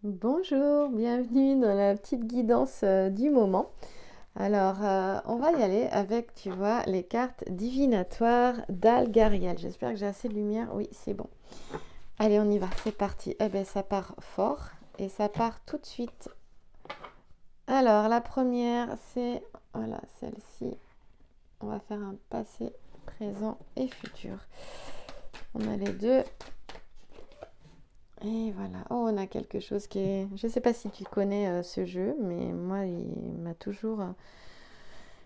Bonjour, bienvenue dans la petite guidance du moment. Alors, on va y aller avec, tu vois, les cartes divinatoires d'Algariel. J'espère que j'ai assez de lumière. Oui, c'est bon. Allez, on y va, c'est parti. Eh bien, ça part fort et ça part tout de suite. Alors, la première, c'est, voilà, celle-ci. On va faire un passé, présent et futur. On a les deux. Et voilà. Oh, on a quelque chose qui est... Je ne sais pas si tu connais ce jeu, mais moi, il m'a toujours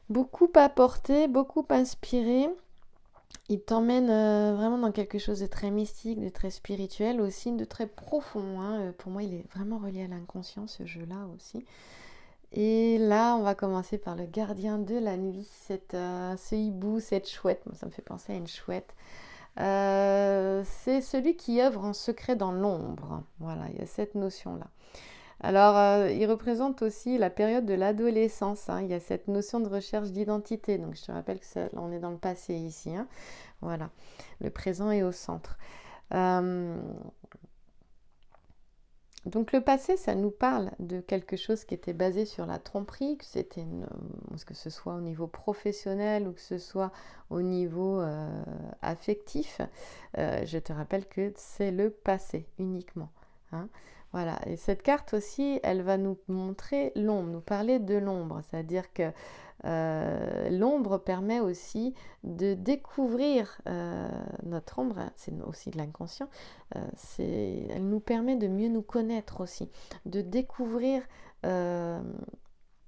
beaucoup apporté, beaucoup inspiré. Il t'emmène vraiment dans quelque chose de très mystique, de très spirituel aussi, de très profond, hein. Pour moi, il est vraiment relié à l'inconscient, ce jeu-là aussi. Et là, on va commencer par le gardien de la nuit, ce hibou, cette chouette. Moi, ça me fait penser à une chouette. C'est celui qui œuvre en secret dans l'ombre. Voilà, il y a cette notion-là. Alors, il représente aussi la période de l'adolescence, hein. Il y a cette notion de recherche d'identité. Donc, je te rappelle que là, on est dans le passé ici, hein. Voilà, le présent est au centre. Euh, donc, le passé, ça nous parle de quelque chose qui était basé sur la tromperie, que ce soit au niveau professionnel ou que ce soit au niveau affectif. Je te rappelle que c'est le passé uniquement, hein. Voilà, et cette carte aussi, elle va nous montrer l'ombre, nous parler de l'ombre, c'est-à-dire que l'ombre permet aussi de découvrir notre ombre, hein, c'est aussi de l'inconscient, elle nous permet de mieux nous connaître aussi, de découvrir euh,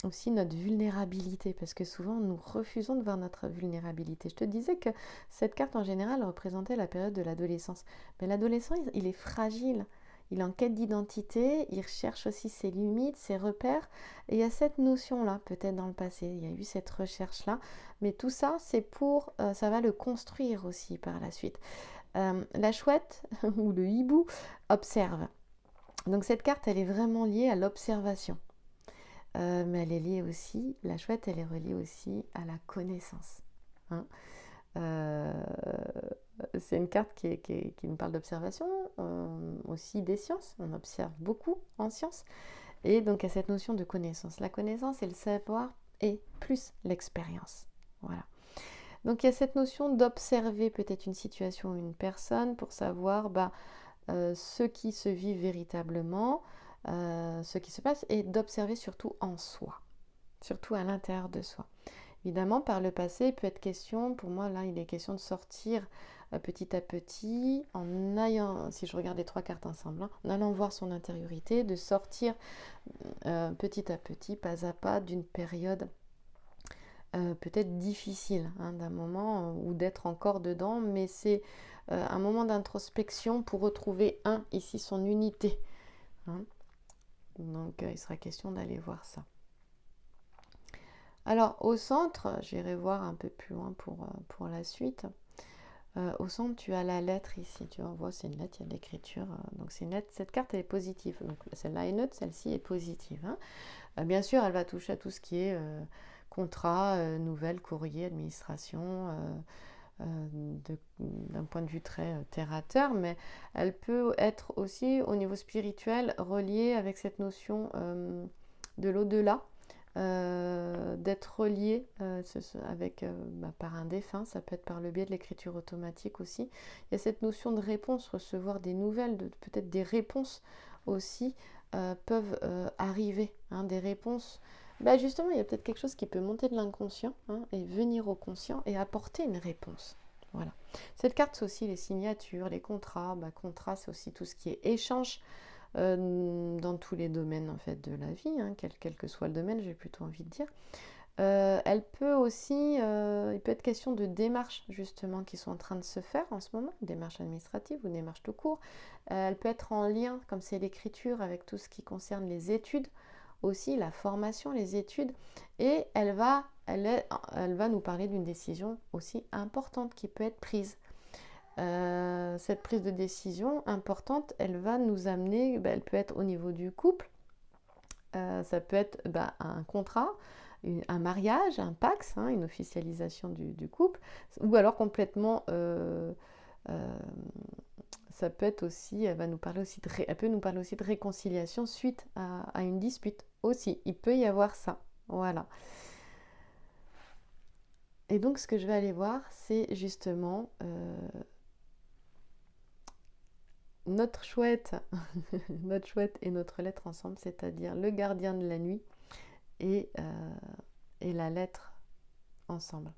aussi notre vulnérabilité, parce que souvent nous refusons de voir notre vulnérabilité. Je te disais que cette carte en général représentait la période de l'adolescence, mais l'adolescent il est fragile. Il est en quête d'identité, il recherche aussi ses limites, ses repères. Et il y a cette notion-là, peut-être dans le passé, il y a eu cette recherche-là. Mais tout ça, ça va le construire aussi par la suite. La chouette ou le hibou observe. Donc cette carte, elle est vraiment liée à l'observation. Mais elle est liée aussi, la chouette, elle est reliée aussi à la connaissance, hein. Euh, c'est une carte qui nous parle d'observation, aussi des sciences. On observe beaucoup en sciences. Et donc, il y a cette notion de connaissance. La connaissance et le savoir et plus l'expérience. Voilà. Donc, il y a cette notion d'observer peut-être une situation ou une personne pour savoir ce qui se vit véritablement, ce qui se passe, et d'observer surtout en soi, surtout à l'intérieur de soi. Évidemment, par le passé, il peut être question, pour moi là, il est question de sortir petit à petit, en allant, si je regarde les trois cartes ensemble, hein, en allant voir son intériorité, de sortir petit à petit, pas à pas, d'une période peut-être difficile, hein, d'un moment ou d'être encore dedans, mais c'est un moment d'introspection pour retrouver ici son unité, hein. Donc il sera question d'aller voir ça. Alors au centre, j'irai voir un peu plus loin pour la suite. Au centre, tu as la lettre ici. Tu vois, c'est une lettre, il y a de l'écriture. Donc c'est une lettre. Cette carte, elle est positive. Donc celle-là est neutre, celle-ci est positive, hein. Bien sûr, elle va toucher à tout ce qui est contrat, nouvelles, courrier, administration, d'un point de vue très terre à terre, mais elle peut être aussi au niveau spirituel reliée avec cette notion de l'au-delà, d'être relié par un défunt, ça peut être par le biais de l'écriture automatique aussi. Il y a cette notion de réponse, recevoir des nouvelles, peut-être des réponses aussi peuvent arriver, hein, des réponses. Justement, il y a peut-être quelque chose qui peut monter de l'inconscient, hein, et venir au conscient et apporter une réponse. Voilà. Cette carte, c'est aussi les signatures, les contrats. Contrat, c'est aussi tout ce qui est échange dans tous les domaines en fait de la vie, hein, quel que soit le domaine, j'ai plutôt envie de dire. Elle peut aussi, il peut être question de démarches justement qui sont en train de se faire en ce moment, démarches administratives ou démarches tout court. Elle peut être en lien, comme c'est l'écriture, avec tout ce qui concerne les études, aussi la formation, les études, et elle va nous parler d'une décision aussi importante qui peut être prise. Cette prise de décision importante, elle va nous amener, elle peut être au niveau du couple, ça peut être un contrat, un mariage, un pax, hein, une officialisation du couple, ou alors complètement ça peut être aussi, elle peut nous parler aussi de réconciliation suite à une dispute aussi. Il peut y avoir ça. Voilà. Et donc, ce que je vais aller voir, c'est justement notre chouette, notre chouette et notre lettre ensemble, c'est-à-dire le gardien de la nuit et la lettre ensemble.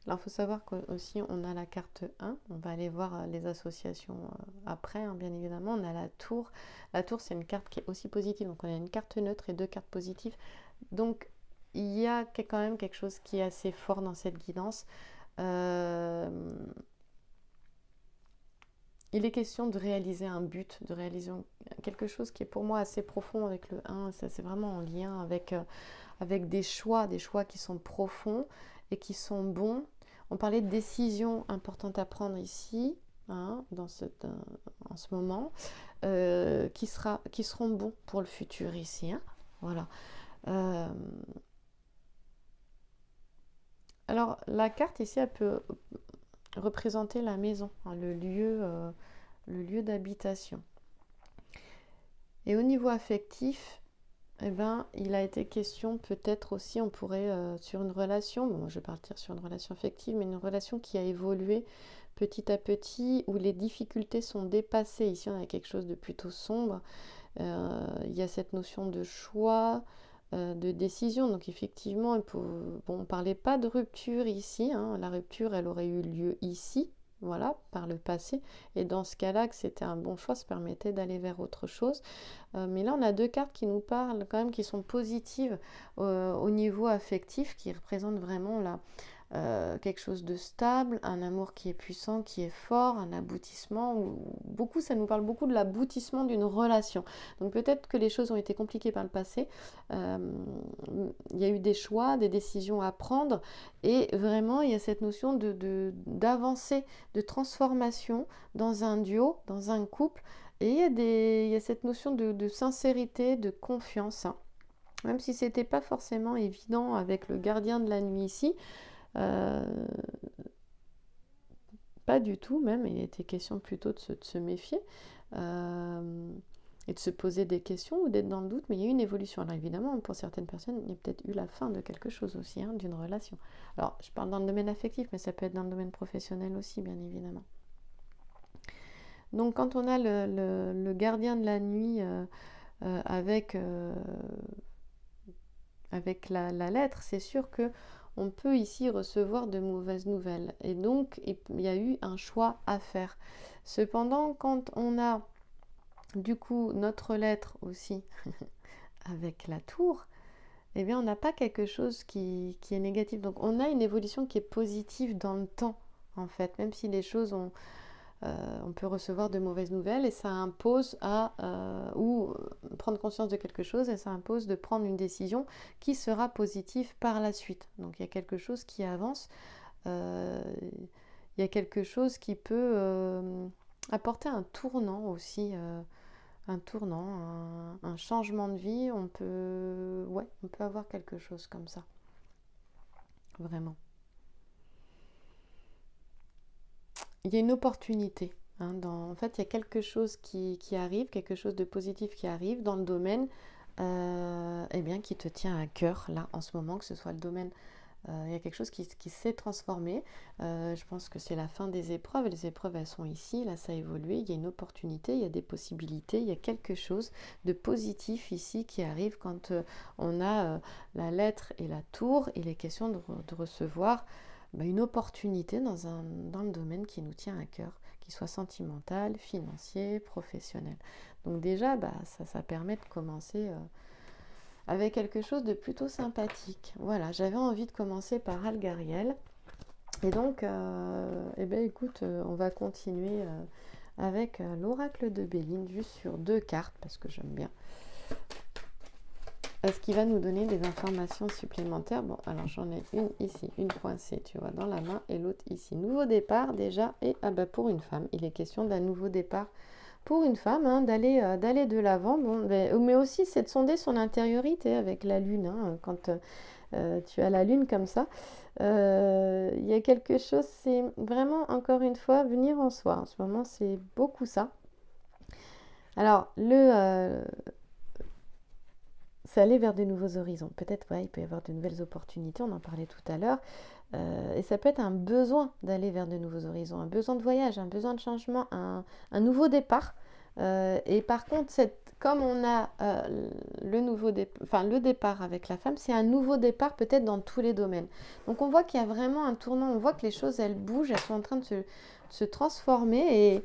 Alors, il faut savoir qu'aussi, on a la carte 1. On va aller voir les associations après, hein, bien évidemment. On a la tour. La tour, c'est une carte qui est aussi positive. Donc, on a une carte neutre et 2 cartes positives. Donc, il y a quand même quelque chose qui est assez fort dans cette guidance. Il est question de réaliser un but, de réaliser quelque chose qui est pour moi assez profond avec le 1. Ça, c'est vraiment en lien avec des choix qui sont profonds et qui sont bons. On parlait de décisions importantes à prendre ici, hein, en ce moment, qui seront bons pour le futur ici. Hein. Voilà. Alors, la carte ici, elle peut représenter la maison, hein, le lieu d'habitation. Et au niveau affectif, eh ben, il a été question peut-être aussi, on pourrait sur une relation, bon, je vais partir sur une relation affective, mais une relation qui a évolué petit à petit, où les difficultés sont dépassées. Ici, on a quelque chose de plutôt sombre. Il y a cette notion de choix, de décision. Donc effectivement, on ne parlait pas de rupture ici. Hein. La rupture, elle aurait eu lieu ici, voilà, par le passé. Et dans ce cas-là, que c'était un bon choix, ça permettait d'aller vers autre chose. Mais là, on a 2 cartes qui nous parlent quand même, qui sont positives au niveau affectif, qui représentent vraiment quelque chose de stable, un amour qui est puissant, qui est fort, un aboutissement. Ça nous parle beaucoup de l'aboutissement d'une relation. Donc peut-être que les choses ont été compliquées par le passé. Il y a eu des choix, des décisions à prendre. Et vraiment, il y a cette notion d'avancer, de transformation dans un duo, dans un couple. Et il y a cette notion de sincérité, de confiance. Hein. Même si ce n'était pas forcément évident avec le gardien de la nuit ici, pas du tout même, il était question plutôt de se méfier et de se poser des questions ou d'être dans le doute, mais il y a eu une évolution. Alors évidemment, pour certaines personnes, il y a peut-être eu la fin de quelque chose aussi, hein, d'une relation. Alors je parle dans le domaine affectif, mais ça peut être dans le domaine professionnel aussi, bien évidemment. Donc quand on a le gardien de la nuit avec la lettre, c'est sûr que on peut ici recevoir de mauvaises nouvelles. Et donc, il y a eu un choix à faire. Cependant, quand on a du coup notre lettre aussi avec la tour, eh bien, on n'a pas quelque chose qui est négatif. Donc, on a une évolution qui est positive dans le temps, en fait. Même si les choses on peut recevoir de mauvaises nouvelles et ça impose ou prendre conscience de quelque chose et ça impose de prendre une décision qui sera positive par la suite. Donc il y a quelque chose qui avance, il y a quelque chose qui peut apporter un tournant aussi, un changement de vie. On peut avoir quelque chose comme ça, vraiment. Il y a une opportunité. Hein, en fait, il y a quelque chose qui arrive, quelque chose de positif qui arrive dans le domaine qui te tient à cœur, là, en ce moment, que ce soit le domaine. Il y a quelque chose qui s'est transformé. Je pense que c'est la fin des épreuves. Les épreuves, elles sont ici. Là, ça a évolué. Il y a une opportunité, il y a des possibilités. Il y a quelque chose de positif ici qui arrive quand on a la lettre et la tour. Il est question de recevoir une opportunité dans le domaine qui nous tient à cœur, qu'il soit sentimental, financier, professionnel. Donc déjà, ça permet de commencer avec quelque chose de plutôt sympathique. Voilà, j'avais envie de commencer par Algariel. Et donc, écoute, on va continuer avec l'oracle de Béline, juste sur 2 cartes, parce que j'aime bien. Ce qui va nous donner des informations supplémentaires. Bon, alors j'en ai une ici, une coincée, tu vois, dans la main, et l'autre ici. Nouveau départ déjà, et pour une femme, il est question d'un nouveau départ pour une femme, hein, d'aller de l'avant. Bon, mais aussi, c'est de sonder son intériorité avec la lune, hein, quand tu as la lune comme ça. Il y a quelque chose, c'est vraiment, encore une fois, venir en soi. En ce moment, c'est beaucoup ça. Alors, c'est aller vers de nouveaux horizons. Peut-être, ouais, il peut y avoir de nouvelles opportunités, on en parlait tout à l'heure. Et ça peut être un besoin d'aller vers de nouveaux horizons, un besoin de voyage, un besoin de changement, un nouveau départ. Et par contre, comme on a le départ avec la femme, c'est un nouveau départ peut-être dans tous les domaines. Donc on voit qu'il y a vraiment un tournant, on voit que les choses, elles bougent, elles sont en train de se transformer.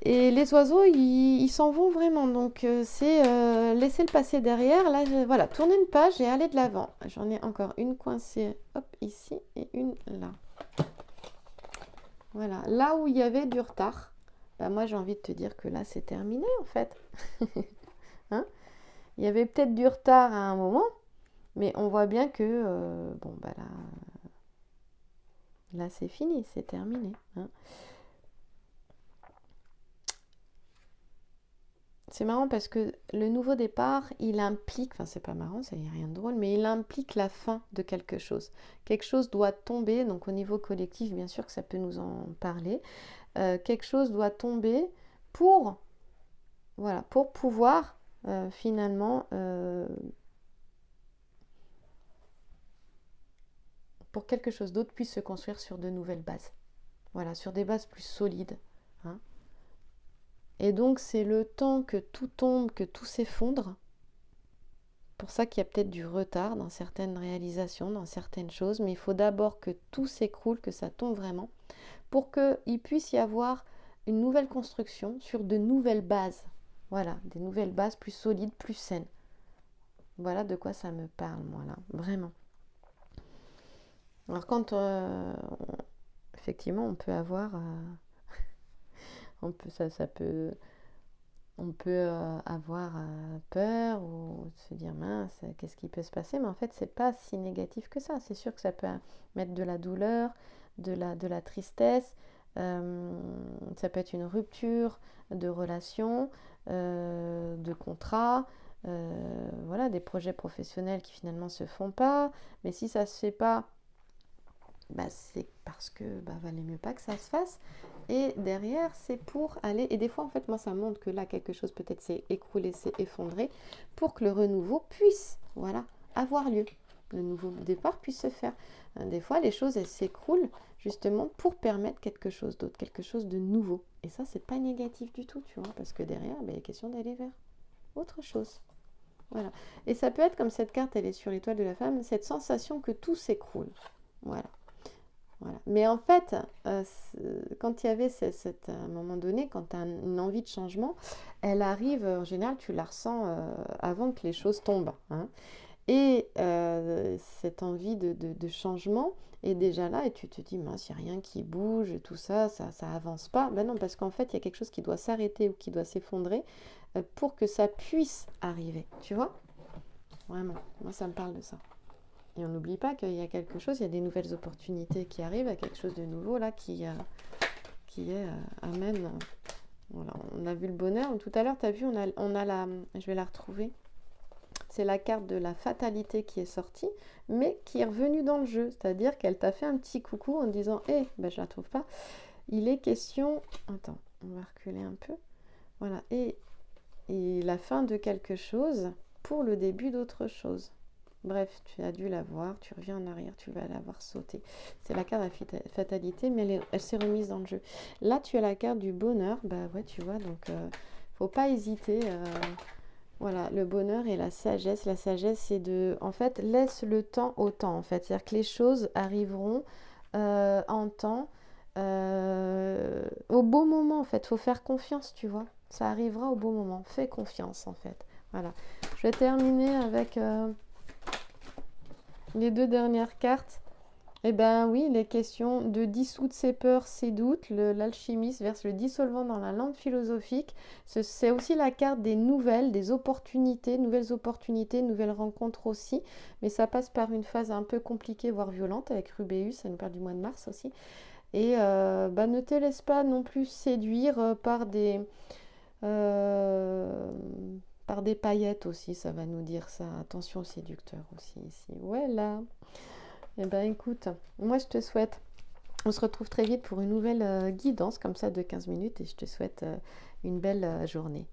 Et les oiseaux, ils s'en vont vraiment. Donc, c'est laisser le passé derrière. Là, voilà, tourner une page et aller de l'avant. J'en ai encore une coincée, hop, ici, et une là. Voilà. Là où il y avait du retard, bah, moi, j'ai envie de te dire que là, c'est terminé, en fait. Hein, il y avait peut-être du retard à un moment, mais on voit bien que, bon, bah là, c'est fini, c'est terminé. Hein. C'est marrant parce que le nouveau départ, il implique, enfin c'est pas marrant, ça n'y a rien de drôle, mais il implique la fin de quelque chose. Quelque chose doit tomber, donc au niveau collectif, bien sûr que ça peut nous en parler. Quelque chose doit tomber pour, voilà, pour pouvoir finalement, pour quelque chose d'autre puisse se construire sur de nouvelles bases. Voilà, sur des bases plus solides. Hein. Et donc c'est le temps que tout tombe, que tout s'effondre. Pour ça qu'il y a peut-être du retard dans certaines réalisations, dans certaines choses, mais il faut d'abord que tout s'écroule, que ça tombe vraiment, pour qu'il puisse y avoir une nouvelle construction sur de nouvelles bases. Voilà, des nouvelles bases plus solides, plus saines. Voilà de quoi ça me parle, moi, là, vraiment. Alors quand, effectivement, on peut avoir, ça peut on peut avoir peur ou se dire mince, qu'est-ce qui peut se passer? Mais en fait, c'est pas si négatif que ça. C'est sûr que ça peut mettre de la douleur, de la tristesse. Ça peut être une rupture de relation, de contrat. Voilà, des projets professionnels qui finalement se font pas. Mais si ça se fait pas, bah, c'est parce que valait mieux pas que ça se fasse. Et derrière, c'est pour aller. Et des fois, en fait, moi, ça montre que là, quelque chose peut-être s'est écroulé, s'est effondré, pour que le renouveau puisse, voilà, avoir lieu. Le nouveau départ puisse se faire. Des fois, les choses, elles s'écroulent justement pour permettre quelque chose d'autre, quelque chose de nouveau. Et ça, c'est pas négatif du tout, tu vois, parce que derrière, il est question d'aller vers autre chose. Voilà. Et ça peut être comme cette carte, elle est sur l'étoile de la femme, cette sensation que tout s'écroule. Voilà. Voilà. Mais en fait, quand il y avait à un moment donné, quand tu as une envie de changement, elle arrive, en général, tu la ressens avant que les choses tombent. Hein. Et cette envie de changement est déjà là et tu te dis, mince, il n'y a rien qui bouge, tout ça, ça avance pas. Ben non, parce qu'en fait, il y a quelque chose qui doit s'arrêter ou qui doit s'effondrer pour que ça puisse arriver. Tu vois? Vraiment, moi, ça me parle de ça. Et on n'oublie pas qu'il y a quelque chose, il y a des nouvelles opportunités qui arrivent, il y a quelque chose de nouveau là qui amène. Voilà, on a vu le bonheur. Tout à l'heure, tu as vu, on a je vais la retrouver. C'est la carte de la fatalité qui est sortie, mais qui est revenue dans le jeu. C'est-à-dire qu'elle t'a fait un petit coucou en disant hé, je la trouve pas. Il est question. Attends, on va reculer un peu. Voilà, et la fin de quelque chose pour le début d'autre chose. Bref, tu as dû la voir, tu reviens en arrière, tu vas la voir sauter. C'est la carte de la fatalité, mais elle s'est remise dans le jeu. Là, tu as la carte du bonheur, bah ouais, tu vois, donc faut pas hésiter. Voilà, le bonheur et la sagesse. La sagesse, c'est en fait, laisse le temps au temps, en fait. C'est-à-dire que les choses arriveront en temps, au bon moment, en fait. Faut faire confiance, tu vois. Ça arrivera au bon moment. Fais confiance, en fait. Voilà. Je vais terminer avec les deux dernières cartes. Eh bien oui, les questions de dissoudre ses peurs, ses doutes. L'alchimiste verse le dissolvant dans la lampe philosophique. C'est aussi la carte des nouvelles, des opportunités, nouvelles rencontres aussi. Mais ça passe par une phase un peu compliquée, voire violente, avec Rubéus, ça nous parle du mois de mars aussi. Et bah, ne te laisse pas non plus séduire euh, par des paillettes aussi, ça va nous dire ça. Attention au séducteur aussi ici. Voilà. Eh ben écoute, moi je te souhaite, on se retrouve très vite pour une nouvelle guidance comme ça de 15 minutes et je te souhaite une belle journée.